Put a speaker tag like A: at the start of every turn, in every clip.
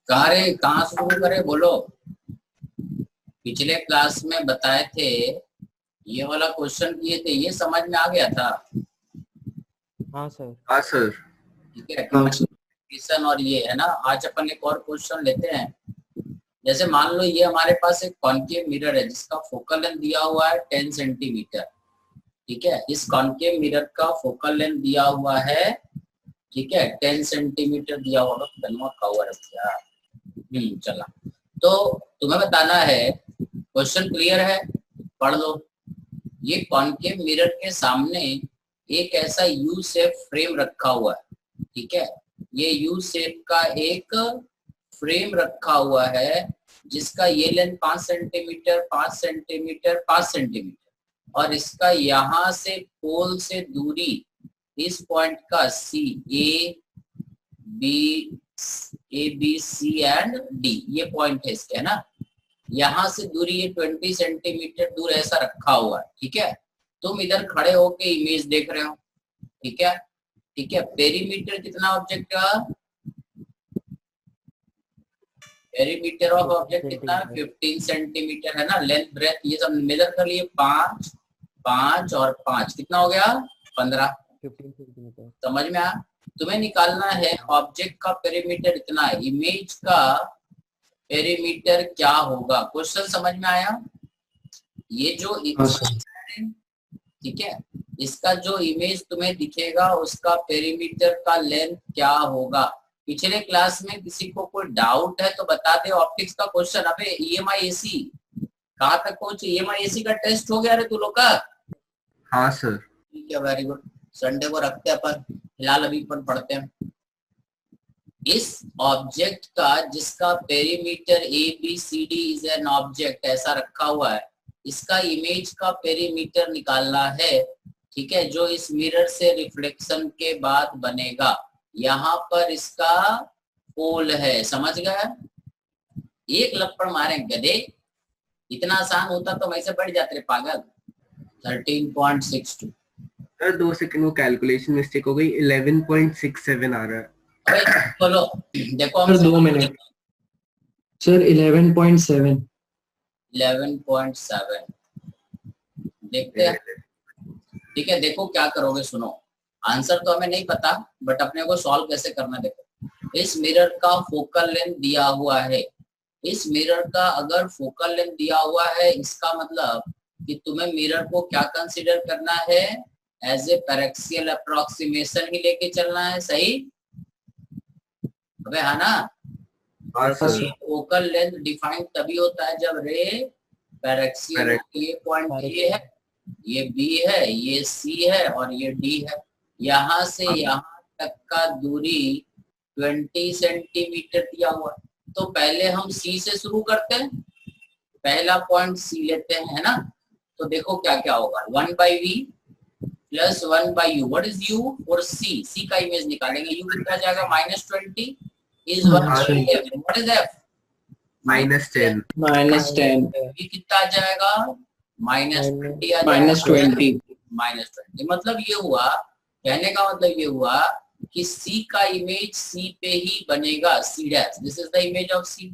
A: कहाँ शुरू करे बोलो। पिछले क्लास में बताए थे, ये वाला क्वेश्चन किए थे, ये समझ में आ गया था।
B: हाँ सर।
C: हाँ सर।
A: ठीक है, क्वेश्चन और ये है ना। आज अपन एक और क्वेश्चन लेते हैं। जैसे मान लो ये हमारे पास एक कॉन्केव मिरर है जिसका फोकल लेंथ दिया हुआ है 10 सेंटीमीटर। ठीक है, इस कॉन्केव मिरर का फोकल लेंथ दिया हुआ है, ठीक है, 10 सेंटीमीटर दिया हुआ। पेनवा का हुआ रखा। चला, तो तुम्हें बताना है, क्वेश्चन क्लियर है, पढ़ लो। ये कॉन्केव मिरर के सामने एक ऐसा यू शेप फ्रेम रखा हुआ है। ठीक है, ये यू शेप का एक फ्रेम रखा हुआ है जिसका ये लेंथ 5 सेंटीमीटर 5 सेंटीमीटर 5 सेंटीमीटर और इसका यहाँ से पोल से दूरी इस पॉइंट का C A B C and D, ये पॉइंट है इसके, है ना। यहाँ से दूरी ये 20 सेंटीमीटर दूर ऐसा रखा हुआ है। ठीक है, तुम इधर खड़े होके इमेज देख रहे हो। ठीक है, ठीक है। पेरीमीटर कितना ऑब्जेक्ट का? पेरीमीटर ऑफ ऑब्जेक्ट कितना? 15 सेंटीमीटर है ना। लेंथ ब्रेथ ये सब मेजर कर लिए, 5 5 और 5 कितना हो गया? 15
B: सेंटीमीटर।
A: समझ में आया? तुम्हें निकालना है ऑब्जेक्ट का पेरीमीटर इतना है, इमेज का पेरीमीटर क्या होगा। क्वेश्चन समझ में आया? ये जो ठीक है, इसका जो इमेज तुम्हें दिखेगा उसका पेरीमीटर का लेंथ क्या होगा। पिछले क्लास में किसी को कोई डाउट है तो बता दे। ऑप्टिक्स का क्वेश्चन, अबे EMI/AC कहाँ तक पहुंचे? EMI/AC का टेस्ट हो गया रे तू लोग का?
C: हाँ सर।
A: ठीक है, वेरी गुड। संडे को रखते हैं अपन, फिलहाल अभी अपन पढ़ते हैं। इस ऑब्जेक्ट का जिसका perimeter ABCD is an object ऐसा रखा हुआ है, इसका इमेज का पेरीमीटर निकालना है। ठीक है, जो इस मिरर से रिफ्लेक्शन के बाद बनेगा। यहाँ पर इसका पोल है, समझ गया? एक लपड़ मारे गधे, इतना आसान होता तो वैसे बढ़ जाते पागल। 13.62
C: सर 2 सेकंड वो कैलकुलेशन मिस्टेक हो गई, 11.67 आ रहा है।
A: अबे बोलो, देखो हम
D: 2 मिनट सर। 11.7 देखते हैं।
A: ठीक है, देखो क्या करोगे, सुनो। आंसर तो हमें नहीं पता, बट अपने को सॉल्व कैसे करना देखो। इस मिरर का फोकल लेंथ दिया हुआ है। इस मिरर का अगर फोकल लेंथ दिया हुआ है, इसका मतलब कि तुम्हें मिरर को क्या कंसीडर करना है? एज ए पैरेक्सियल अप्रोक्सीमेशन ही लेके चलना है, सही? अबे है ना। फोकल लेंथ डिफाइन तभी होता है जब रे पैरेक्सियल। ये पॉइंट ये है, ये बी है, ये सी है और ये डी है। यहाँ से यहाँ तक का दूरी 20 सेंटीमीटर दिया हुआ है। तो पहले हम सी से शुरू करते हैं, पहला पॉइंट सी लेते हैं, है ना। तो देखो क्या क्या होगा, 1/v plus 1/u। What is u और c? c का इमेज निकालेंगे। u कितना जाएगा? -20 is 1/f। What is f?
C: -10
A: v कितना आ जाएगा? -20 मतलब ये हुआ, कहने का मतलब ये हुआ कि C का इमेज C पे ही बनेगा, C dash. This is the image of C।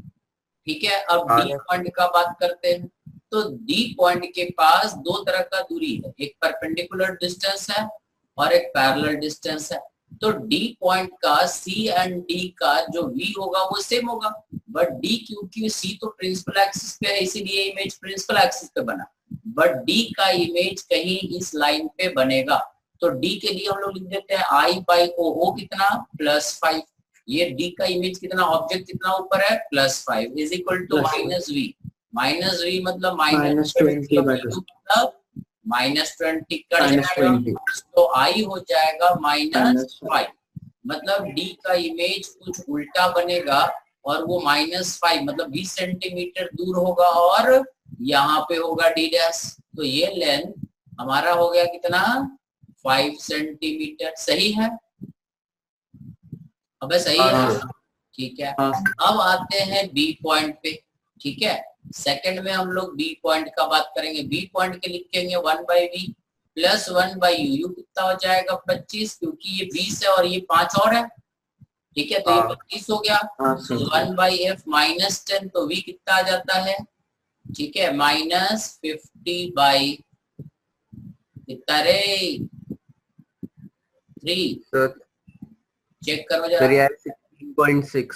A: ठीक है, अब D पॉइंट का बात करते हैं। तो D पॉइंट के पास दो तरह का दूरी है, एक परपेंडिकुलर डिस्टेंस है और एक पैरेलल डिस्टेंस है। तो D पॉइंट का C एंड D का जो V होगा वो सेम होगा, बट D क्योंकि C तो प्रिंसिपल एक्सिस पे है इसीलिए इमेज प्रिंसिपल एक्सिस पे बना, बट D का इमेज कहीं इस लाइन पे बनेगा। तो D के लिए हम लोग लिख देते हैं I/O। O कितना? +5। ये D का इमेज कितना, ऑब्जेक्ट कितना ऊपर है? +5 is equal to -V। -V मतलब -20 मतलब -20 कर जाएगा, तो I हो जाएगा -5। मतलब D का इमेज कुछ उल्टा बनेगा और वो -5 मतलब 20 सेंटीमीटर दूर होगा और यहाँ पे होगा D डैश। तो ये लेंथ हमारा हो गया कितना? 5 सेंटीमीटर। सही है? अबे सही है? ठीक है। अब आते हैं B पॉइंट पे। ठीक है, सेकंड में हम लोग B पॉइंट का बात करेंगे। B पॉइंट के लिखेंगे 1/v प्लस 1/u। कितना हो जाएगा? 25, क्योंकि ये 20 है और ये 5 और है। ठीक है, तो ये
C: हाँ।
A: 25 हो गया।
D: हाँ सर
A: 1/f माइनस 10, तो v कितना आ जाता है, ठीक है, -50 कितना रे, 3,
C: सर
A: चेक करो
C: सर
A: जरा।
C: यार 16.6।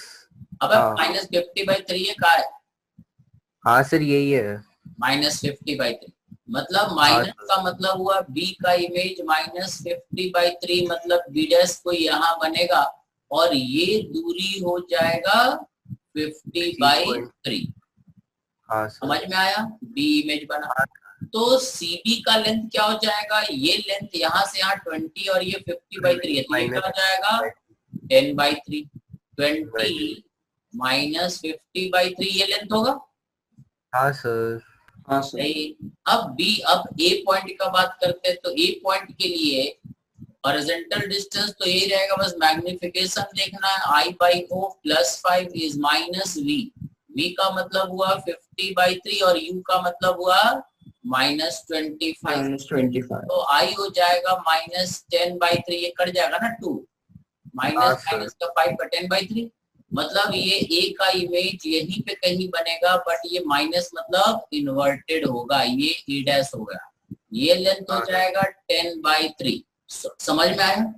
A: अब
C: हाँ
A: -50/3 है, का है
C: हाँ सर यही है।
A: -50/3, मतलब
C: हाँ
A: माइनस
C: सर।
A: का मतलब हुआ b का इमेज -50/3, मतलब b डैश को यहाँ बनेगा और ये दूरी हो जाएगा 50/3।
C: हाँ सर।
A: समझ में आया, b इमेज बना। तो cd का लेंथ क्या हो जाएगा, ये लेंथ यहाँ से यहाँ 20 और ये 50/3 है, तो ये क्या हो जाएगा 10/3। 20 -50/3 ये लेंथ होगा।
C: हाँ सर।
D: हाँ सर
A: अब ए पॉइंट का बात करते हैं, तो ए पॉइंट के लिए हॉरिजॉन्टल डिस्टेंस तो यही रहेगा, बस मैग्निफिकेशन देखना है, I/O +5 इज -v। v का मतलब हुआ 50/3 और u का मतलब हुआ -25।
D: -25
A: तो I हो जाएगा -10/3, ये कट जाएगा ना 2, माइनस
C: सर।
A: का 5 का 10/3, मतलब ये a का इमेज यहीं पे कहीं बनेगा, बट ये माइनस मतलब इन्वर्टेड होगा, ये e डैश होगा, ये लेंथ हो जाएगा 10/3। समझ में आया,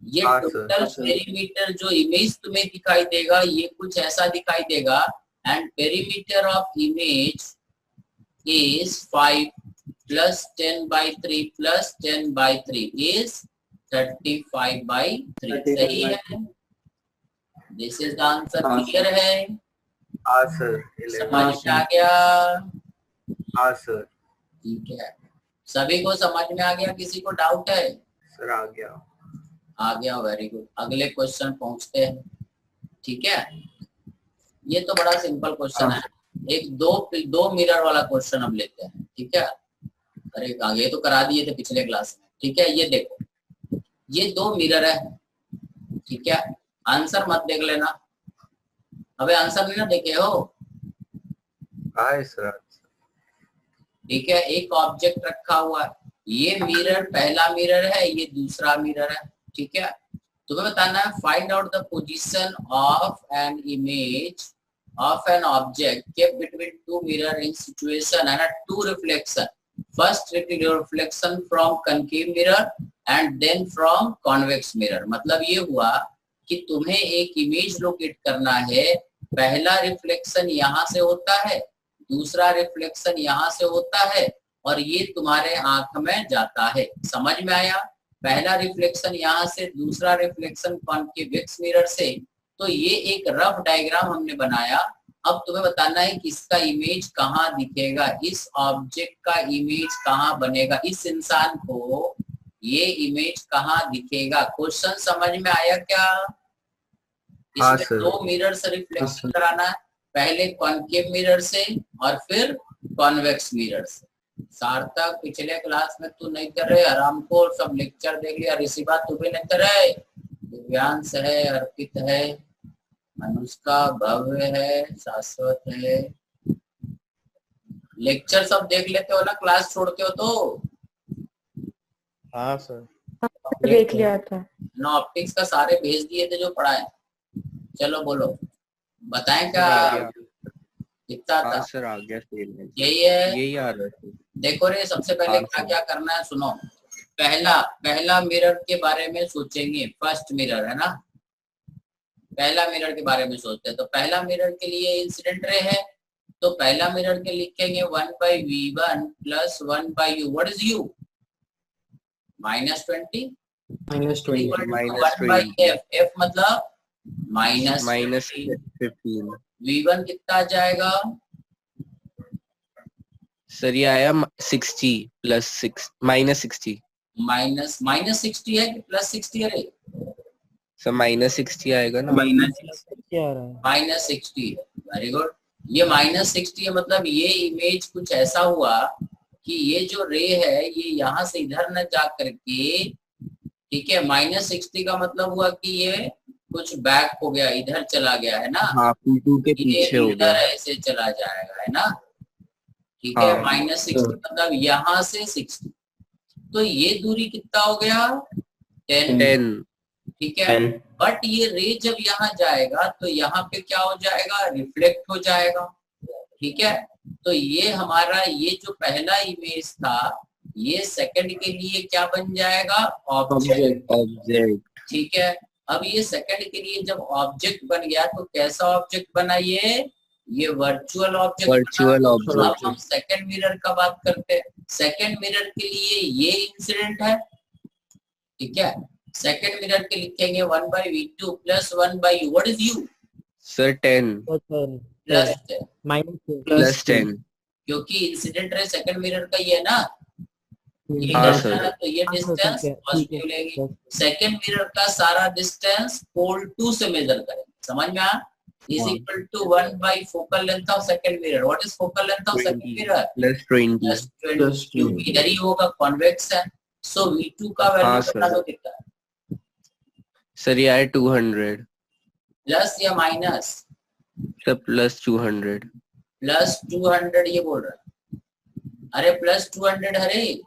A: ये
C: हाँ,
A: टोटल
D: सर।
A: पेरीमीटर जो इमेज तुम्हें दिखाई देगा ये कुछ ऐसा दिखाई देगा, and perimeter of image is 5 plus 10/3 plus 10/3 is 35/3। सही है, दिस इज द आंसर।
D: हाँ,
A: क्लियर है,
C: हाँ सर।
A: समझ
D: हाँ,
A: में आ गया,
C: हाँ सर।
A: ठीक है, सभी को समझ में आ गया, किसी को डाउट है,
C: सर आ गया।
A: आ गया, वेरी गुड। अगले क्वेश्चन पहुंचते हैं, ठीक है, ये तो बड़ा सिंपल क्वेश्चन है, एक दो मिरर वाला क्वेश्चन हम लेते हैं, ठीक है, अरे आगे तो करा दिए थे पिछले क्लास में, ठीक है, ये देखो, ये 2 मिरर है, ठीक है, आंसर मत देख लेना, अबे आंसर नहीं ना देखे हो,
C: हाँ सर।
A: ठीक है, एक ऑब्जेक्ट रखा हुआ है, ये मिरर पहला मिरर है, ये दूसरा मिरर है, ठीक है, तुम्हें बताना है find out the position of an image of an object kept between 2 mirror in situation and a 2 reflection. First reflection from concave mirror and then from convex mirror। मतलब ये हुआ कि तुम्हें एक इमेज लोकेट करना है, पहला रिफ्लेक्शन यहाँ से होता है, दूसरा रिफ्लेक्शन यहाँ से होता है, और ये तुम्हारे आंख में जाता है। समझ में आया, पहला रिफ्लेक्शन यहाँ से, दूसरा रिफ्लेक्शन कॉन्केवेक्स मिरर से। तो ये एक रफ डायग्राम हमने बनाया, अब तुम्हें बताना है कि इसका इमेज कहाँ दिखेगा, इस ऑब्जेक्ट का इमेज कहाँ बनेगा, इस इंसान को ये इमेज कहाँ दिखेगा। क्वेश्चन समझ में आया क्या?
C: हाँ
A: इसमें
C: सर।
A: 2 मिरर से
D: हाँ
A: रिफ्लेक्शन
D: सर।
A: कराना है, पहले कॉन्केव मिरर से और फिर कॉन्वेक्स मिरर से। सार्थक पिछले क्लास में तू नहीं कर रहे, आराम को सब लेक्चर देख लिया, ऋषि बात तू भी नहीं कर रहे, दिव्यांश है, अर्पित है, अनुष्का, भव्य है, शाश्वत है, लेक्चर सब देख लेते हो ना, क्लास छोड़ते हो तो?
B: हाँ सर।
E: देख लिया था
A: ना ऑप्टिक्स का सारे भेज दिए थे जो पढ़ाए। चलो बोलो, बताएं क्या कितना था?
B: हाँ सर आ गया सर,
A: यही है,
B: यही आ रहा है।
A: देखो रे, सबसे पहले
B: हाँ,
A: क्या
B: सर।
A: क्या करना है सुनो। पहला मिरर के बारे में सोचेंगे, फर्स्ट मिरर है ना, पहला मिरर के बारे में सोचते हैं। तो पहला मिरर के लिए इंसिडेंट रे है, तो पहला मिरर के लिखेंगे 1/v1 plus 1/u। What is u? -20
D: -20
A: 1/f, f मतलब
B: -15
A: v1 कितना आ जाएगा?
B: सर ये आया 60 + 6 -60
A: -60 है कि +60 है रे?
B: सर -60 आएगा ना। क्या आ रहा है?
A: -60 है, वेरी गुड। ये -60 है, मतलब ये इमेज कुछ ऐसा हुआ कि ये जो रे है ये यहाँ से इधर न जा करके, ठीक है, -60 का मतलब हुआ कि ये कुछ बैक हो गया, इधर चला गया है ना,
B: हाँ P2 के
A: ये
B: पीछे हो
A: इधर
B: गया।
A: ऐसे चला जाएगा, है ना, ठीक है,
B: हाँ।
A: -60 मतलब यहाँ से 60, तो ये दूरी कितना हो गया 10,
B: 10
A: ठीक है। बट ये रे जब यहाँ जाएगा तो यहाँ पे क्या हो जाएगा, रिफ्लेक्ट हो जाएगा। ठीक है, तो ये हमारा ये जो पहला इमेज था ये सेकंड के लिए क्या बन जाएगा, ऑब्जेक्ट। ठीक है, अब ये सेकंड के लिए जब ऑब्जेक्ट बन गया तो कैसा ऑब्जेक्ट बना, ये वर्चुअल ऑब्जेक्ट। अब हम सेकंड मिरर का बात करते हैं। सेकंड मिरर के लिए ये इंसिडेंट है। ठीक है, सेकंड मिरर के लिखेंगे 1/v2 + 1/u। What is u
B: sir 10
A: plus 10
B: plus 10,
A: क्योंकि इंसिडेंट रे सेकंड मिरर का ये है ना, ये
B: हाँ,
A: करना
B: सर।
A: है तो ये डिस्टेंस पॉजिटिव लेगी। सेकंड मिरर का सारा डिस्टेंस पोल 2 से मेजर करें, समझ में आया, is equal to 1 focal length of second mirror. What is focal length of second mirror,
B: +20।
A: क्योंकि इधर ही होगा, कॉन्वेक्स है। सो v2 का वैल्यू बता दो कितना है।
B: सर ये है 200।
A: प्लस या माइनस,
B: सर +200।
A: +200 ये बोल रहा है। अरे +200, अरे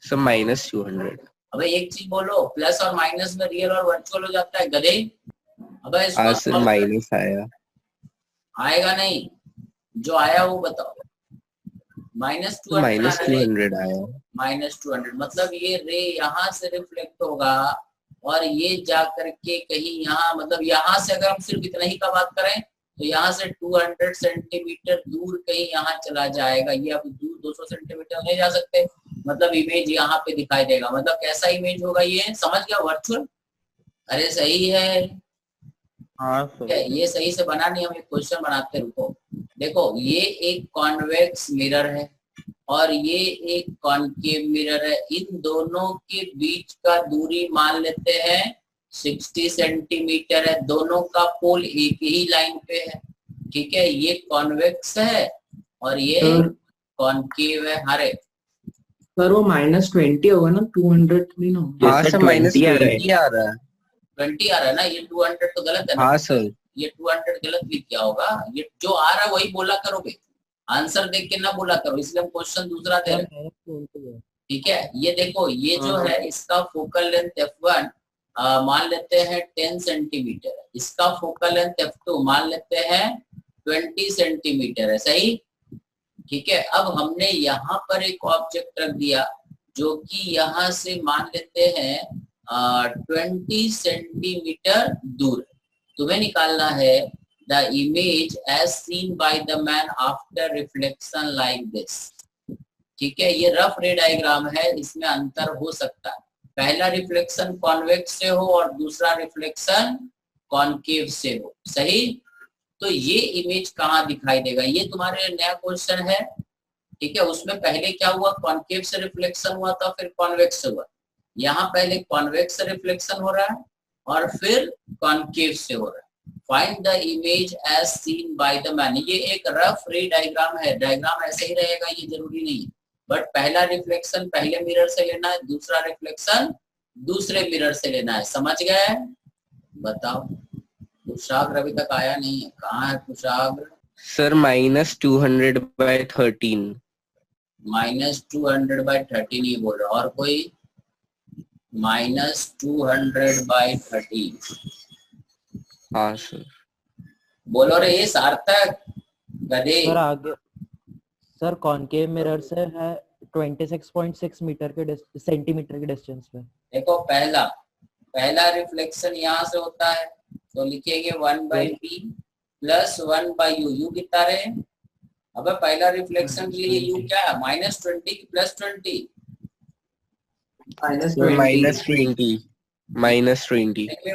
B: सर -200।
A: अबे एक चीज बोलो, प्लस और माइनस में रियल और वर्चुअल हो जाता है गधे। अबे इसको
B: सर माइनस आया।
A: आएगा नहीं, जो आया वो बताओ। -200
B: आया।
A: -200 मतलब ये रे यहाँ से रिफ्लेक्ट होगा और ये जा करके कहीं यहाँ, मतलब यहाँ से अगर हम सिर्फ इतना ही का बात करें तो यहाँ से 200 सेंटीमीटर दूर कहीं यहाँ चला जाएगा। ये अब दूर 200 सेंटीमीटर नहीं जा सकते, मतलब इमेज यहाँ पे दिखाई देगा। मतलब कैसा इमेज होगा ये, समझ गया, वर्चुअल। अरे सही है,
B: हाँ सर।
A: ये सही से बना नहीं, हम एक क्वेश्चन बनाते, रुको। देखो ये एक कॉन्वेक्स मिरर है और ये एक कॉनकेव मिरर है। इन दोनों के बीच का दूरी मान लेते हैं 60 सेंटीमीटर है। दोनों का पोल एक ही लाइन पे है। ठीक है, ये कॉन्वेक्स है और ये कॉनकेव है। हरे
D: सर वो -20 होगा ना, 200 नहीं ना?
B: हाँ सर -20 आ रहा है।
A: 20 आ रहा है ना, ये 200 तो गलत है ना।
B: हाँ सर,
A: ये 200 गलत लिख किया होगा। ये जो आ रहा है वही बोला करोगे, आंसर देख के ना बोला करो, इसलिए हम क्वेश्चन दूसरा दे रहे हैं। ठीक है, ये देखो ये जो है इसका फोकल लेंथ f1 मान लेते हैं 10 सेंटीमीटर है। इसका फोकल लेंथ f2 मान लेते हैं 20 सेंटीमीटर है। सही, ठीक है। अब हमने यहाँ पर एक ऑब्जेक्ट रख दिया जो कि यहाँ से मान लेते हैं 20 सेंटीमीटर दूर। तुम्हें निकालना है the image as seen by the man after reflection like this। ठीक है, ये रफ रे डायग्राम है, इसमें अंतर हो सकता है। पहला रिफ्लेक्शन कॉन्वेक्स से हो और दूसरा रिफ्लेक्शन कॉनकेव से हो। सही, तो ये इमेज कहाँ दिखाई देगा, ये तुम्हारे नया क्वेश्चन है। ठीक है, उसमें पहले क्या हुआ, कॉनकेव से रिफ्लेक्शन हुआ था, फिर कॉन्वेक्स से हुआ। यहाँ पहले कॉन्वेक्स से रिफ्लेक्शन हो रहा है और फिर कॉनकेव से हो रहा है। Find the image as seen by the man। ये एक रफ रे डायग्राम है, डायग्राम ऐसे ही रहेगा, ये जरूरी नहीं है। बट पहला रिफ्लेक्शन पहले मिरर से लेना है, दूसरा रिफ्लेक्शन दूसरे मिरर से लेना है। समझ गए, बताओ। कुशाग्र अभी तक आया नहीं है, कहाँ है कुशाग्र?
B: सर -200/13।
A: -200/13 ये बोल रहा, और कोई? -200/13
B: हाँ सर।
A: बोलो रे ये सार्थक गधे।
F: सर आगे, सर कॉनकेव मिरर से है 26.6 मीटर के सेंटीमीटर के डिस्टेंस पे।
A: देखो पहला रिफ्लेक्शन यहाँ से होता है तो लिखेंगे 1/v + 1/u। u कितना रहे? अब पहला रिफ्लेक्शन के लिए u क्या है, -20 की +20?
B: -20।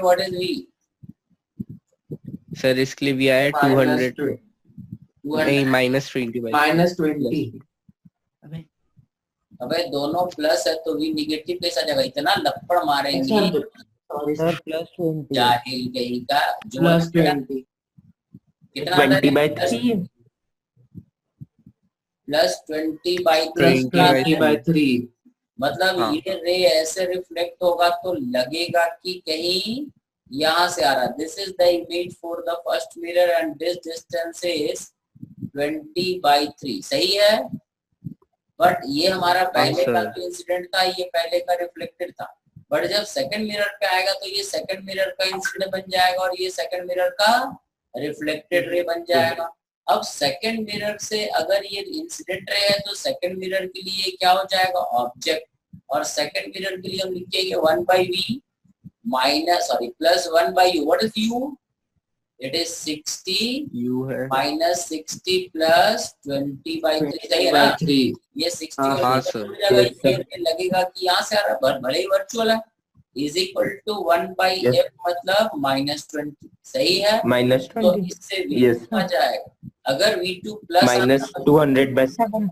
A: What is v?
B: सर इसके लिए भी आया 200। नहीं -20/।
A: अबे दोनों प्लस है तो v निगेटिव कैसा जाएगा? इतना लपड़ मारेंगे
F: सर +20
A: जाहिल कहीं का। जो
D: +20
A: कितना
D: 20/3
A: +20/3 मतलब
B: हाँ।
A: ये रे ऐसे रिफ्लेक्ट होगा तो लगेगा कि कहीं यहाँ से आ रहा। This is the image for the first mirror and this distance is 20/3। सही है, बट ये हमारा पहले का जो इंसिडेंट था ये पहले का रिफ्लेक्टेड था। बट जब सेकंड मिरर पे आएगा तो ये सेकंड मिरर का इंसिडेंट बन जाएगा और ये सेकंड मिरर का रिफ्लेक्टेड रे बन जाएगा। अब सेकंड मिरर से अगर ये इंसिडेंट रे है तो सेकंड मिरर के लिए क्या हो जाएगा, ऑब्जेक्ट, और सेकंड मिरर के लिए हम लिखेंगे 1/v minus sorry plus 1/u। What is u? It is 60
B: you है
A: माइनस 60 प्लस 20/3, सही है ना? ये 60
B: हाँ सर।
A: ये लगेगा कि यहाँ से आ रहा है, भले ही वर्चुअल है, इज इक्वल टू 1/f मतलब -20, सही है? तो इससे v2 आ जाएगा। अगर v2 प्लस
G: -200/7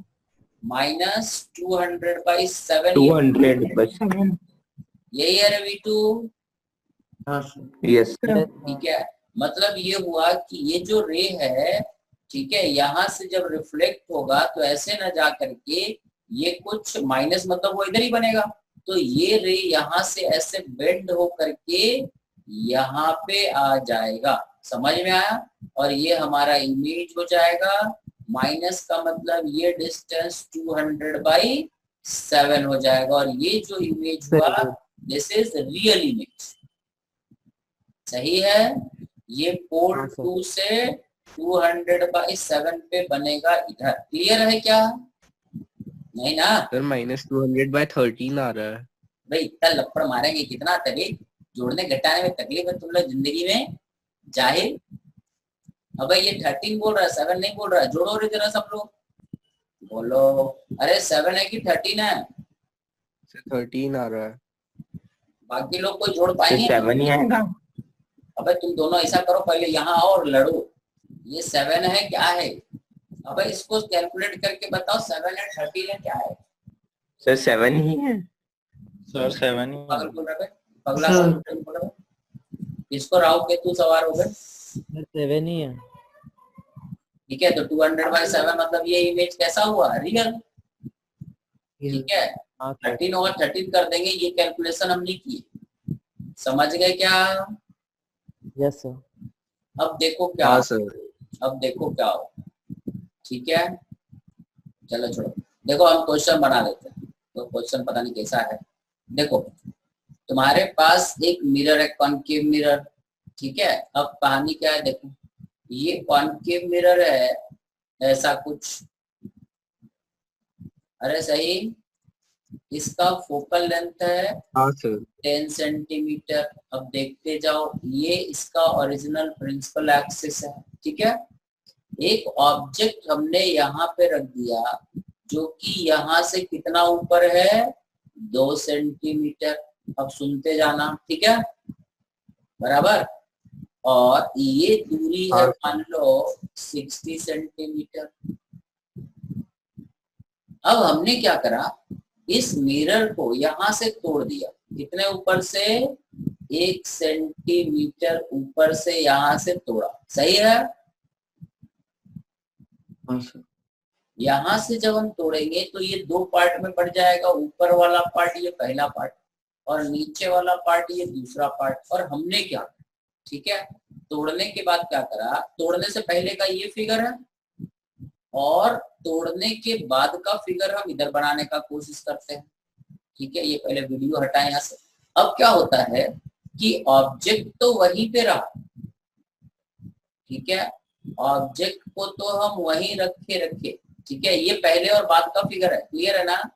A: माइनस 200/7
G: 200/7
A: यही है रे v2।
G: यस
A: ठीक है, मतलब ये हुआ कि ये जो रे है, ठीक है, यहाँ से जब रिफ्लेक्ट होगा तो ऐसे ना जा करके ये कुछ माइनस मतलब वो इधर ही बनेगा, तो ये रे यहाँ से ऐसे बेंड हो करके यहाँ पे आ जाएगा। समझ में आया? और ये हमारा इमेज हो जाएगा, माइनस का मतलब ये डिस्टेंस 200/7 हो जाएगा, और ये जो इमेज हुआ दिस इज रियल इमेज। सही है? ये पोर्ट 2 से 200/7 पे बनेगा इधर। क्लियर है क्या? नहीं ना?
B: सर -200/13 आ रहा है।
A: भाई इतना लपड़ मारेंगे कितना तभी जोड़ने घटाने में तकलीफ है तुम लोग जिंदगी में, जाहिल। अब ये 13 बोल रहा है, 7 नहीं बोल रहा है। जोड़ो रे जरा सब लोग, बोलो। अरे 7 है कि 13 है?
B: 13 आ रहा है।
A: बाकी लोग कोई जोड़ पाएंगे?
G: 7 ही आएगा।
A: अबे तुम दोनों ऐसा करो, पहले यहाँ आओ और लड़ो। ये 7 है क्या है? अबे इसको कैलकुलेट करके बताओ, 7 है 13 है क्या है?
G: सर 7 ही है।
H: सर 7 ही
A: पागल बोल रहा है, पगला बोल रहा है। इसको राहु केतु सवार हो गए।
F: 7 ही है।
A: ठीक है, तो 200/7 मतलब ये इमेज कैसा हुआ, रियल। ठीक है, 13 और 13 कर देंगे, ये कैलकुलेशन हमने की। समझ गए क्या?
F: Yes sir.
A: अब देखो क्या,
B: हाँ सर।
A: अब देखो क्या हो। ठीक है, चलो छोड़ो, देखो हम क्वेश्चन बना लेते हैं। तो क्वेश्चन पता नहीं कैसा है। देखो तुम्हारे पास एक मिरर है, कॉनकेव मिरर। ठीक है, अब कहानी क्या है देखो, ये कॉनकेव मिरर है ऐसा कुछ। अरे सही, इसका फोकल लेंथ है
B: हाँ सर।
A: 10 सेंटीमीटर। अब देखते जाओ, ये इसका ओरिजिनल प्रिंसिपल एक्सिस है। ठीक है, एक ऑब्जेक्ट हमने यहाँ पे रख दिया जो कि यहाँ से कितना ऊपर है, 2 सेंटीमीटर। अब सुनते जाना, ठीक है, बराबर। और ये दूरी है मान लो 60 सेंटीमीटर। अब हमने क्या करा, इस मिरर को यहाँ से तोड़ दिया, कितने ऊपर से, 1 सेंटीमीटर ऊपर से यहाँ से तोड़ा। सही है? यहाँ से जब हम तोड़ेंगे तो ये 2 पार्ट में बढ़ जाएगा, ऊपर वाला पार्ट ये पहला पार्ट और नीचे वाला पार्ट ये दूसरा पार्ट। और हमने क्या, ठीक है, तोड़ने के बाद क्या करा, तोड़ने से पहले का ये फिगर है और तोड़ने के बाद का फिगर हम इधर बनाने का कोशिश करते हैं। ठीक है, ये पहले वीडियो हटाएं यहाँ से। अब क्या होता है कि ऑब्जेक्ट तो वहीं पे रहा। ठीक है, ऑब्जेक्ट को तो हम वहीं रखे। ठीक है, ये पहले और बाद का फिगर है। क्लियर है ना?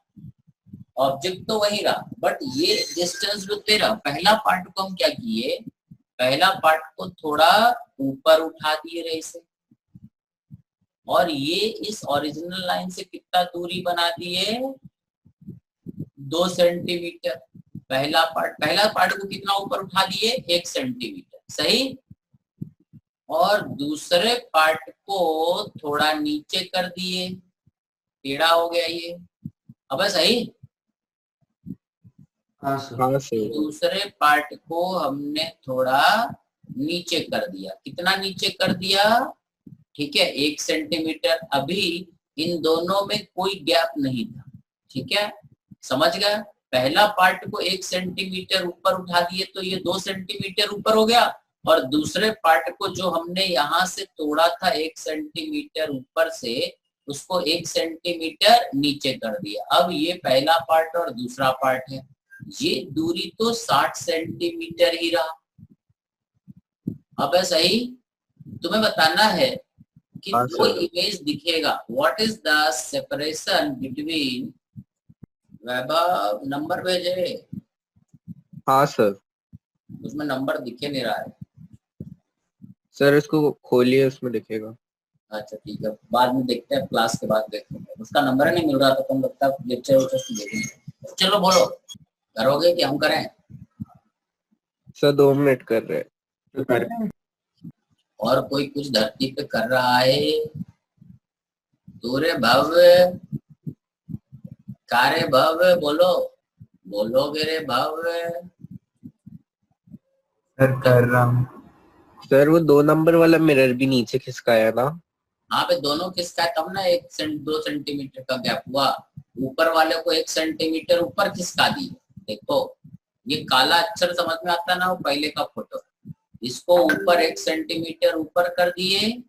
A: ऑब्जेक्ट तो वहीं रहा, बट ये डिस्टेंस जो तेरा पहला पार्ट को हम क्या किए, पहला पार्ट को थोड़ा ऊपर उठा दिए रहे से, और ये इस ओरिजिनल लाइन से कितना दूरी बना दिए, 2 सेंटीमीटर। पहला पार्ट को कितना ऊपर उठा दिए, 1 सेंटीमीटर। सही? और दूसरे पार्ट को थोड़ा नीचे कर दिए, टेढ़ा हो गया ये। अब सही?
C: हाँ सर।
A: दूसरे पार्ट को हमने थोड़ा नीचे कर दिया। कितना नीचे कर दिया? ठीक है, 1 सेंटीमीटर। अभी इन दोनों में कोई गैप नहीं था। ठीक है, समझ गया? पहला पार्ट को 1 सेंटीमीटर ऊपर उठा दिए तो ये 2 सेंटीमीटर ऊपर हो गया, और दूसरे पार्ट को जो हमने यहाँ से तोड़ा था 1 सेंटीमीटर ऊपर से, उसको 1 सेंटीमीटर नीचे कर दिया। अब ये पहला पार्ट और दूसरा पार्ट है। ये दूरी तो 60 सेंटीमीटर ही रहा। अब है सही, तुम्हें बताना है कि
B: हाँ,
A: दो
B: सर।
A: इमेज दिखेगा, what is the separation between, Vaibhav number भेजे,
B: हाँ सर।
A: उसमें नंबर दिखे नहीं रहा है।
B: सर इसको खोलिए, उसमें दिखेगा।
A: अच्छा ठीक है, बाद में देखते हैं, क्लास के बाद देखते हैं। उसका नंबर नहीं मिल रहा तो तुम लगता है लेक्चर देखेंगे। चलो बोलो, करोगे कि हम करें?
B: सर 2 मिनट कर रहे हैं।
G: तो कर रहे हैं।
A: और कोई कुछ धरती पे कर रहा है? दूरे भव्य, कारे भव्य, बोलो, बोलोगे रे भव्य?
G: सर कर रहा हूँ।
B: सर वो 2 नंबर वाला मिरर भी नीचे खिसकाया ना।
A: हाँ पे दोनों किसका है, तब ना 2 सेंटीमीटर का गैप हुआ। ऊपर वाले को 1 सेंटीमीटर ऊपर खिसका दिए। देखो ये काला अक्षर समझ में आता ना, वो पहले का फोटो। इसको ऊपर 1 सेंटीमीटर ऊपर कर दिए,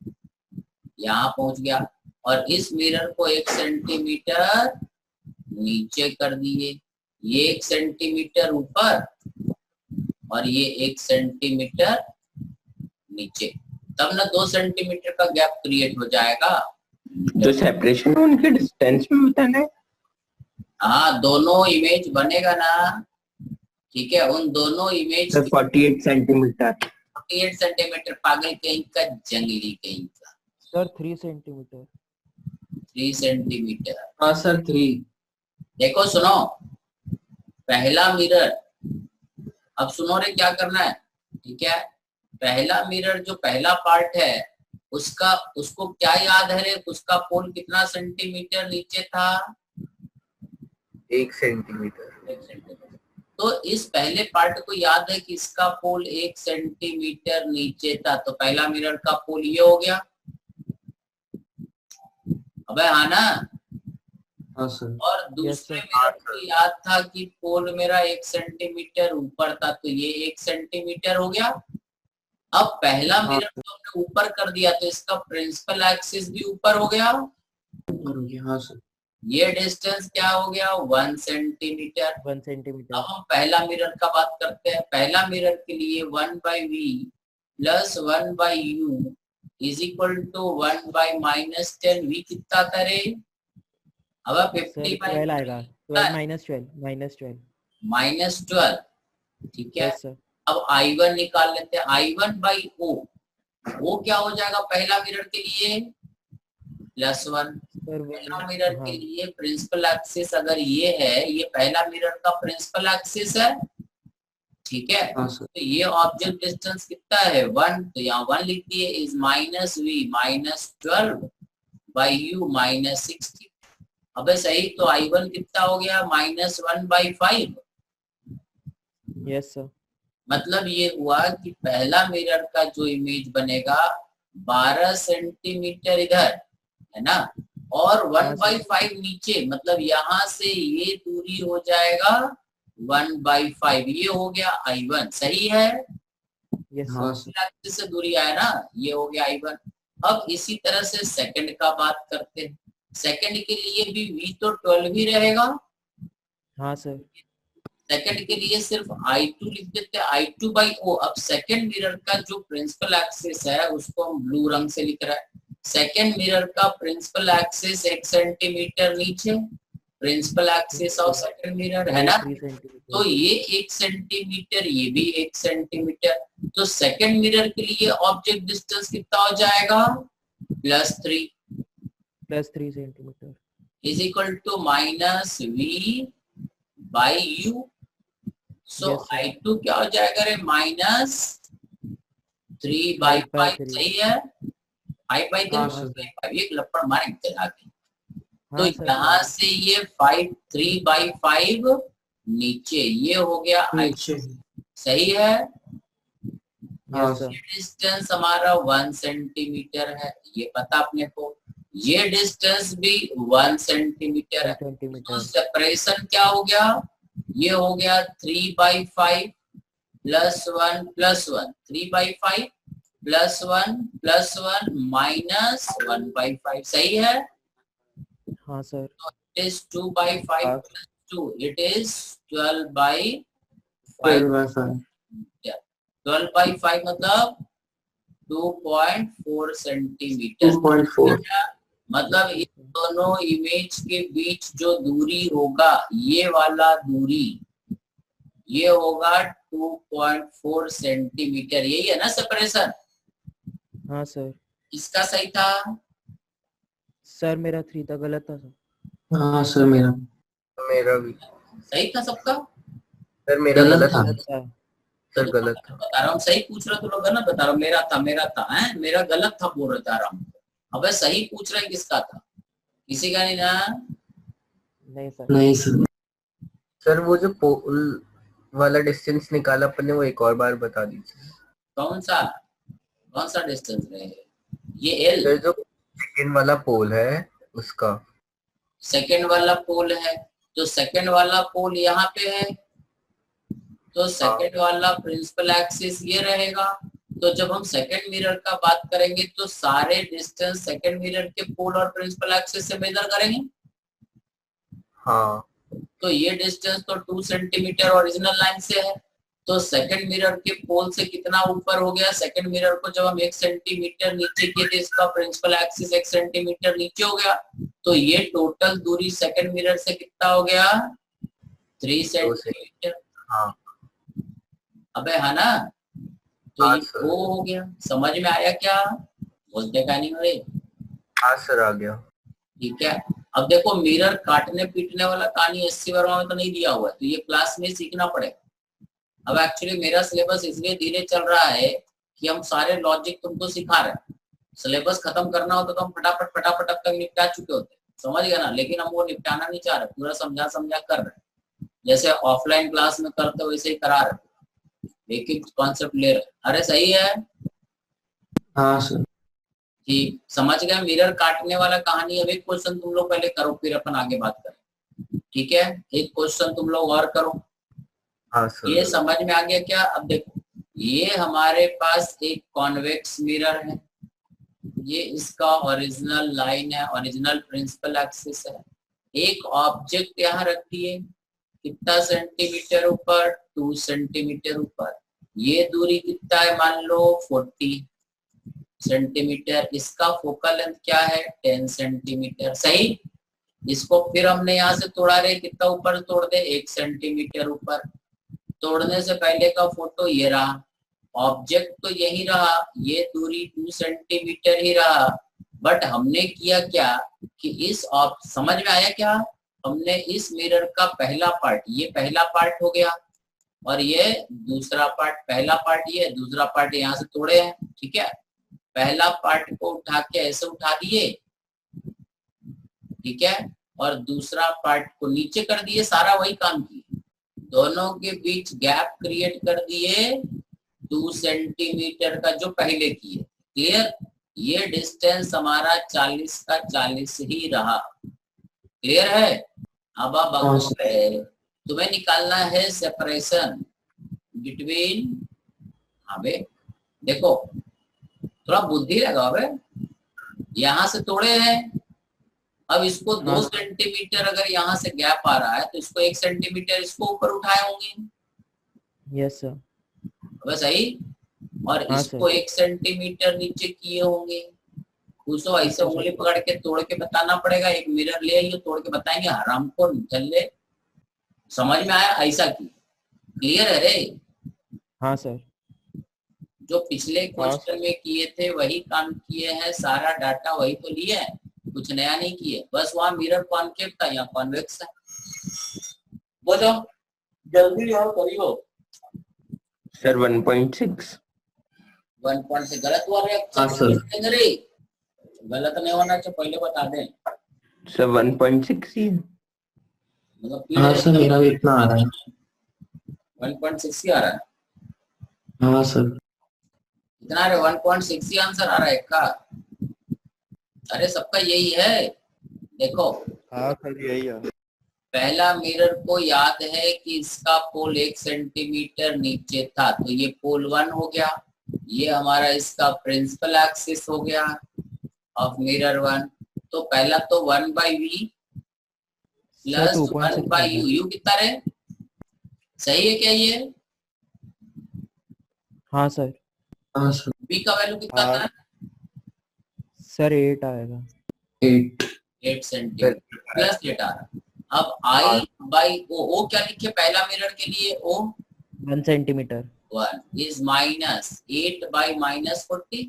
A: यहाँ पहुंच गया। और इस मिरर को 1 सेंटीमीटर नीचे कर दिए। ये 1 सेंटीमीटर ऊपर और ये 1 सेंटीमीटर नीचे, तब ना 2 सेंटीमीटर का गैप क्रिएट हो जाएगा।
G: तो सेपरेशन उनके डिस्टेंस में बताना है।
A: हाँ दोनों इमेज बनेगा ना, ठीक है, उन दोनों इमेज
G: सर 48 सेंटीमीटर।
A: 48 सेंटीमीटर, पागल कहीं का, जंगली कहीं का।
F: Sir 3 centimetre.
A: 3 सेंटीमीटर।
D: हाँ सर 3।
A: देखो सुनो, पहला मिरर, अब सुनो रे क्या करना है, ठीक है। पहला मिरर जो पहला पार्ट है उसको क्या याद है रे, उसका पोल कितना सेंटीमीटर नीचे था?
B: 1 सेंटीमीटर।
A: 1 सेंटीमीटर। तो इस पहले पार्ट को याद है कि इसका पोल 1 सेंटीमीटर नीचे था, तो पहला मिरर का पोल ये हो गया। अबे हाँ ना।
D: हाँ सर।
A: और दूसरे मिरर को याद था कि पोल मेरा 1 सेंटीमीटर ऊपर था, तो ये 1 सेंटीमीटर हो गया। अब पहला मिरर तो हमने ऊपर कर दिया, तो इसका प्रिंसिपल एक्सिस भी ऊपर हो गया।
D: हाँ सर।
A: ये डिस्टेंस क्या हो गया? 1 सेंटीमीटर।
F: 1 सेंटीमीटर।
A: अब हम पहला मिरर का बात करते हैं। पहला मिरर के लिए 1/v plus 1/u is equal to 1/-10। v कितना था रे? अब 50 बाई
F: 12 आएगा। 12
A: -12, ठीक है।
F: Yes sir.
A: अब I1 निकाल लेते हैं। I1/o, वो क्या हो जाएगा पहला मिरर के लिए? +1। पहला मिरर के लिए प्रिंसिपल एक्सिस अगर ये है, ये पहला मिरर का प्रिंसिपल एक्सिस है, ठीक है। तो ये ऑब्जेक्ट डिस्टेंस कितना है? 1, तो यहाँ 1 लिख दिए, इज -v -12/u -60। अबे सही, तो I1 कितना हो गया? -1/5।
F: Yes sir.
A: मतलब ये हुआ कि पहला मिरर का जो इमेज बनेगा 12 सेंटीमीटर इधर है ना, और 1/5 नीचे, मतलब यहाँ से ये दूरी हो जाएगा 1/5। ये हो गया I1, सही है।
F: यस
A: सर, से दूरी आया ना, ये हो गया I1। अब इसी तरह से सेकंड का बात करते हैं। सेकंड के लिए भी v तो 12 ही रहेगा।
F: हाँ सर।
A: सेकंड के लिए सिर्फ I2 लिख देते हैं, I2/o। अब सेकंड मिरर का जो प्रिंसिपल एक्सिस है उसको हम ब्लू रंग से लिख रहे हैं। सेकंड मिरर का प्रिंसिपल एक्सिस 1 सेंटीमीटर नीचे, principal axis of second mirror है ना, तो ये 1 सेंटीमीटर, ये भी 1 सेंटीमीटर। तो सेकंड मिरर के लिए ऑब्जेक्ट डिस्टेंस कितना हो जाएगा? +3
F: centimetre
A: is equal to -v/u। So I2 क्या हो जाएगा रे? -3/5, सही है। 5/3, एक लपड़ मारेंगे आगे। तो यहाँ से ये 3/5 नीचे, ये हो गया I2, सही है। डिस्टेंस हमारा 1 सेंटीमीटर है, ये पता अपने को। ये डिस्टेंस भी 1 सेंटीमीटर है। तो सेपरेशन क्या हो गया? ये हो गया 3/5 +1 +1, 3/5 +1 +1 -1/5, सही है।
F: हाँ सर।
A: तो it is 2/5 2, it is 12 by
D: 12
A: 5.
D: by 5.
A: 12 by 5 मतलब 2.4 सेंटीमीटर।
D: 2.4.
A: मतलब इन दोनों इमेज के बीच जो दूरी होगा, ये वाला दूरी, ये होगा 2.4 सेंटीमीटर। यही है ना सेपरेशन?
F: हाँ सर।
A: इसका सही था?
F: सर मेरा 3 था, गलत था सर।
D: हाँ सर, मेरा
C: भी
A: सही था सबका?
C: सर मेरा
D: गलत था।
F: गलत था।
C: सर गलत था।
A: बता रहा हूँ, सही पूछ रहे तो लोग गलत बता रहा हूँ। मेरा था हैं? मेरा गलत था बोल बता रहा हूँ। अबे सही पूछ रहे किसका था? किसी का नहीं ना?
F: नहीं सर।
D: नहीं सर।
C: सर वो जो पोल वाला डिस्टेंस निकाला अपन ने, वो एक और बार बता दीजिए।
A: कौन सा डिस्टेंस है? ये एल
C: सर जो सेकंड वाला पोल है उसका।
A: सेकंड वाला पोल है, तो सेकंड वाला पोल यहाँ पे है, तो सेकंड वाला प्रिंसिपल एक्सिस ये रहेगा। तो जब हम सेकंड मिरर का बात करेंगे तो सारे डिस्टेंस सेकंड मिरर के पोल और प्रिंसिपल एक्सिस से मेजर करेंगे।
C: हाँ,
A: तो ये डिस्टेंस तो 2 सेंटीमीटर ओरिजिनल लाइन से है, तो सेकंड मिरर के पोल से कितना ऊपर हो गया? सेकंड मिरर को जब हम 1 सेंटीमीटर नीचे किए थे, इसका प्रिंसिपल एक्सिस 1 सेंटीमीटर नीचे हो गया, तो ये टोटल दूरी सेकंड मिरर से कितना हो गया? 3 सेंटीमीटर।
C: हाँ।
A: अबे है ना? तो
C: हाँ,
A: ये
C: सर।
A: वो हो गया। समझ में आया क्या? बोलते का नहीं भाई?
C: हाँ सर, आ गया।
A: ठीक है। अब देखो, मिरर काटने पीटने वाला कहानी एससी वर्मा में तो नहीं दिया हुआ है, तो ये क्लास में सीखना पड़ेगा। अब एक्चुअली मेरा सिलेबस इसलिए धीरे चल रहा है कि हम सारे लॉजिक तुमको सिखा रहे हैं। सिलेबस खत्म करना होता तो हम फटाफट अब तक निपटा चुके होते, समझ गए ना? लेकिन हम वो निपटाना नहीं चाह रहे, पूरा समझा कर रहे। जैसे ऑफलाइन क्लास में करते वैसे ही करा रहे, एक कॉन्सेप्ट ले रहे। अरे सही है?
D: हाँ सर।
A: ठीक, समझ गए? मिरर काटने वाला कहानी। अब एक क्वेश्चन तुम लोग पहले करो, फिर अपन आगे बात करें। ठीक है, एक क्वेश्चन तुम लोग और करो।
C: हाँ सर।
A: ये समझ में आ गया क्या? अब देखो, ये हमारे पास एक कॉन्वेक्स मिरर है, ये इसका ओरिजिनल लाइन है, ओरिजिनल प्रिंसिपल एक्सिस है। एक ऑब्जेक्ट यहाँ रख दिए, कितना सेंटीमीटर ऊपर? 2 सेंटीमीटर ऊपर। ये दूरी कितना है? मान लो 40 सेंटीमीटर। इसका फोकल लेंथ क्या है? 10 सेंटीमीटर। सही। इसको फिर हमने यहाँ से तोड़ा रे, कितना ऊपर तोड़ दे? 1 सेंटीमीटर ऊपर। तोड़ने से पहले का फोटो ये रहा, ऑब्जेक्ट तो यही रहा, ये दूरी 2 सेंटीमीटर ही रहा। बट हमने किया क्या कि इस समझ में आया क्या? हमने इस मिरर का पहला पार्ट, ये पहला पार्ट हो गया, और ये दूसरा पार्ट, पहला पार्ट ये, दूसरा पार्ट यहाँ से तोड़े हैं। ठीक है, पहला पार्ट को उठा के ऐसे उठा दिए, ठीक है, और दूसरा पार्ट को नीचे कर दिए। सारा वही काम किए, दोनों के बीच गैप क्रिएट कर दिए 2 सेंटीमीटर का, जो पहले किए। क्लियर? ये डिस्टेंस हमारा 40 का 40 ही रहा। क्लियर है? अब तुम्हें निकालना है सेपरेशन बिटवीन। हाँ बे, देखो थोड़ा बुद्धि लगाओ बे। यहाँ से तोड़े हैं, अब इसको 2 सेंटीमीटर अगर यहाँ से गैप आ रहा है तो इसको 1 सेंटीमीटर इसको ऊपर उठाए होंगे।
F: Yes sir.
A: बस सही। और
F: हाँ,
A: इसको 1 सेंटीमीटर नीचे किए होंगे। उसको ऐसे उंगली पकड़ के तोड़ के बताना पड़ेगा। एक मिरर ले आइए, तोड़ के बताएंगे, हराम को चल ले। समझ में आया? ऐसा की। क्लियर है रे?
F: हाँ सर।
A: जो पिछले क्वेश्चन में किए थे वही काम किए हैं, सारा डाटा वही तो लिए है, कुछ नया नहीं किए। बस वहां मिरर कॉन्केव था, यहाँ कॉन्वेक्स है। बोलो जल्दी और करियो।
G: सर 1.6।
A: 1.6 गलत हुआ रे?
D: हाँ सर।
A: रे गलत नहीं होना चाहिए, पहले बता दें।
G: सर 1.6 ही है।
A: मतलब
D: हाँ सर, मेरा भी इतना आ रहा है।
A: 1.6 ही आ रहा है।
D: हाँ सर।
A: कितना रे? 1.6 ही आंसर आ रहा है का? अरे सबका यही है। देखो,
H: हाँ सर यही है।
A: पहला मिरर को याद है कि इसका पोल 1 सेंटीमीटर नीचे था, तो ये पोल 1 हो गया। ये हमारा इसका प्रिंसिपल एक्सिस हो गया ऑफ मिरर 1। तो पहला तो 1/v, plus
F: 2.6
A: 1 by you, you कितना रहे, सही है क्या ये?
F: हाँ सर।
D: हाँ सर।
A: बी का वैल्यू कितना
B: हाँ।
A: था?
F: सर 8 आएगा।
D: 8
A: 8 सेंटीमीटर प्लस 8 आ रहा। अब आई बाई ओ, ओ क्या लिखे पहला मिरर के लिए? ओ
F: 1 centimetre.
A: 1 is minus 8 by minus 40.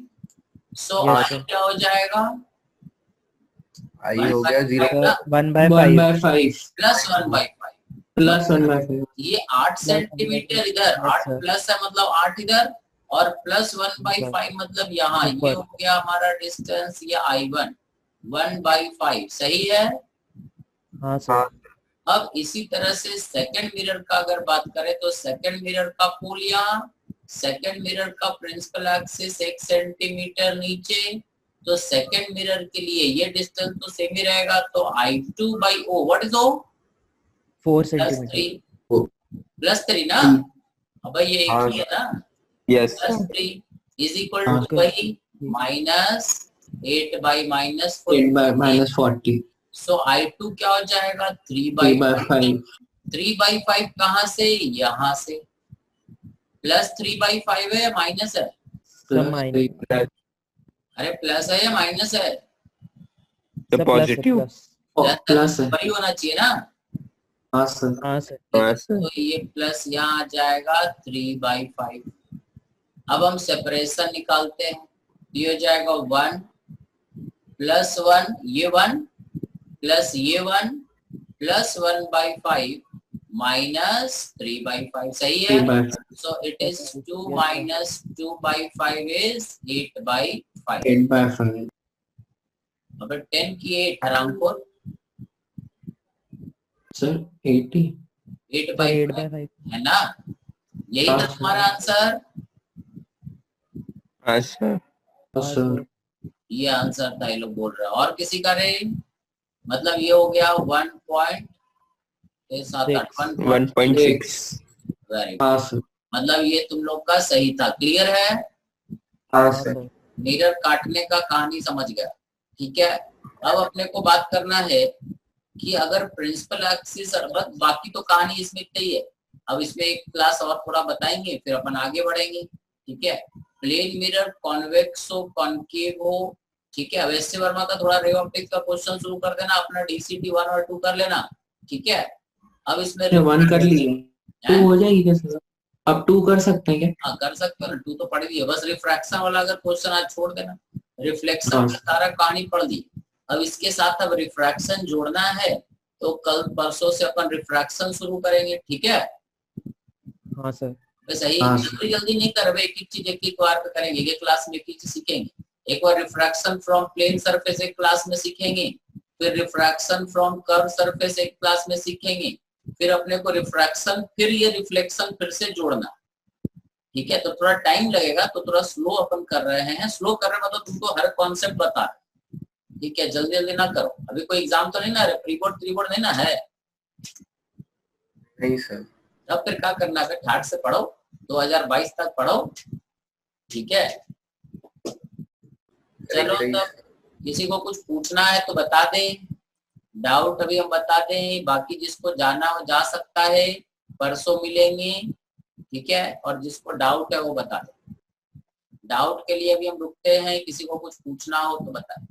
A: So
F: Yes,
A: I
F: sir.
A: क्या हो जाएगा?
C: आई हो गया 0
F: 1 by
D: 1
F: 5
D: by 5
A: plus 1 by 5।
D: Plus 1 by 5।
A: ये 8 सेंटीमीटर इधर,
F: Yes,
A: 8
F: sir.
A: प्लस है मतलब 8 इधर, और प्लस 1 by 5 मतलब यहाँ, ये
F: ऊपर।
A: हो गया हमारा डिस्टेंस, ये I1 1 by 5, सही है?
F: हाँ सर।
A: अब इसी तरह से सेकंड मिरर का अगर बात करें तो सेकंड मिरर का पोल यहाँ, सेकंड मिरर का प्रिंसिपल एक्सिस 1 सेंटीमीटर नीचे, तो सेकंड मिरर के लिए ये डिस्टेंस तो सेम ही रहेगा, तो I2 by O, what is O?
F: 4
A: plus
F: centimetre.
A: 3, plus 3 ना, अब ये एक ही है ना,
G: Yes.
A: प्लस 3 इज इक्वल
D: हाँ,
A: टू वही minus 8 by minus
D: 8 by minus 40।
A: So I2 क्या हो जाएगा? 3
D: 3
A: by
D: by 5।
A: 3 by 5 कहाँ से? यहाँ से। प्लस 3 by 5 है या माइनस है?
F: Sir minus.
A: अरे प्लस है या माइनस है?
G: The positive.
D: प्लस है।
A: वही होना चाहिए ना।
D: हाँ सर।
F: हाँ सर।
G: हाँ सर।
A: तो ये प्लस यहाँ आ जाएगा 3 by 5। अब हम सेपरेशन निकालते हैं, ये हो जाएगा 1 प्लस 1, ये 1 प्लस ये 1 प्लस 1 by 5 माइनस 3 by 5, सही
D: 3
A: है?
D: by
A: So it is 2 minus 2 by 5 is 8 by 5।
D: 8 by 5।
A: अब 10 की 8 हरामखोर,
D: सर 80।
A: 8 by
F: 8 by 5
A: है ना, यही था तुम्हारा आंसर।
G: हाँ सर।
D: हाँ सर।
A: ये आंसर था, ये लोग बोल रहे हैं। और किसी का रे, मतलब ये हो गया 1.8
G: 1.6।
A: वेरी गुड,
D: हाँ सर।
A: मतलब ये तुम लोग का सही था। क्लियर है?
D: हाँ
F: हाँ
D: सर।
F: सर।
A: मिरर काटने का कहानी समझ गया, ठीक है। अब अपने को बात करना है कि अगर प्रिंसिपल एक्सिस, बाकी तो कहानी इसमें इतनी ही है। अब इसमें एक क्लास और थोड़ा बताएंगे, फिर अपन आगे बढ़ेंगे, ठीक है। प्लेन मिरर कॉन्वेक्स हो, कॉनकेव हो, ठीक है। वैसे वर्मा का थोड़ा रे ऑप्टिक्स का क्वेश्चन शुरू कर देना, अपना DCT 1 और 2 कर लेना, ठीक है। अब इसमें
D: 1 कर लिए, 2 हो जाएगी क्या सर? अब 2 कर सकते हैं क्या?
A: हाँ कर सकते हो ना, 2 तो पढ़ दिए, बस रिफ्रैक्शन वाला अगर क्वेश्चन आज छोड़ देना, रिफ्लेक्शन
D: हाँ।
A: सारा कहानी पढ़ दी। अब इसके साथ अब रिफ्रैक्शन जोड़ना है, तो कल परसों से अपन रिफ्रैक्शन शुरू करेंगे, ठीक है।
F: हाँ सर।
A: बस यही,
D: हाँ।
A: जल्दी जल्दी नहीं कर रहे, एक एक चीज एक बार पे करेंगे, एक क्लास में एक ही चीज सीखेंगे। एक बार रिफ्रैक्शन फ्रॉम प्लेन सरफेस एक क्लास में सीखेंगे, फिर रिफ्रैक्शन फ्रॉम कर्व सरफेस एक क्लास में सीखेंगे, फिर अपने को रिफ्रैक्शन, फिर ये रिफ्लेक्शन फिर से जोड़ना, ठीक है। तो थोड़ा टाइम लगेगा, तो थोड़ा स्लो अपन कर रहे हैं। स्लो कर रहे हैं मतलब तुमको हर कॉन्सेप्ट बता रहे, ठीक है। जल्दी जल्दी ना करो, अभी कोई एग्जाम तो नहीं ना, प्रीबोर्ड त्रीबोर्ड नहीं ना है।
C: नहीं सर।
A: अब फिर क्या करना है, ठाट से पढ़ो, 2022 तक पढ़ो, ठीक है। चलो तब किसी को कुछ पूछना है तो बता दें, डाउट अभी हम बता दें, बाकी जिसको जाना हो जा सकता है, परसों मिलेंगे, ठीक है। और जिसको डाउट है वो बता दें। डाउट के लिए अभी हम रुकते हैं, किसी को कुछ पूछना हो तो बताएं।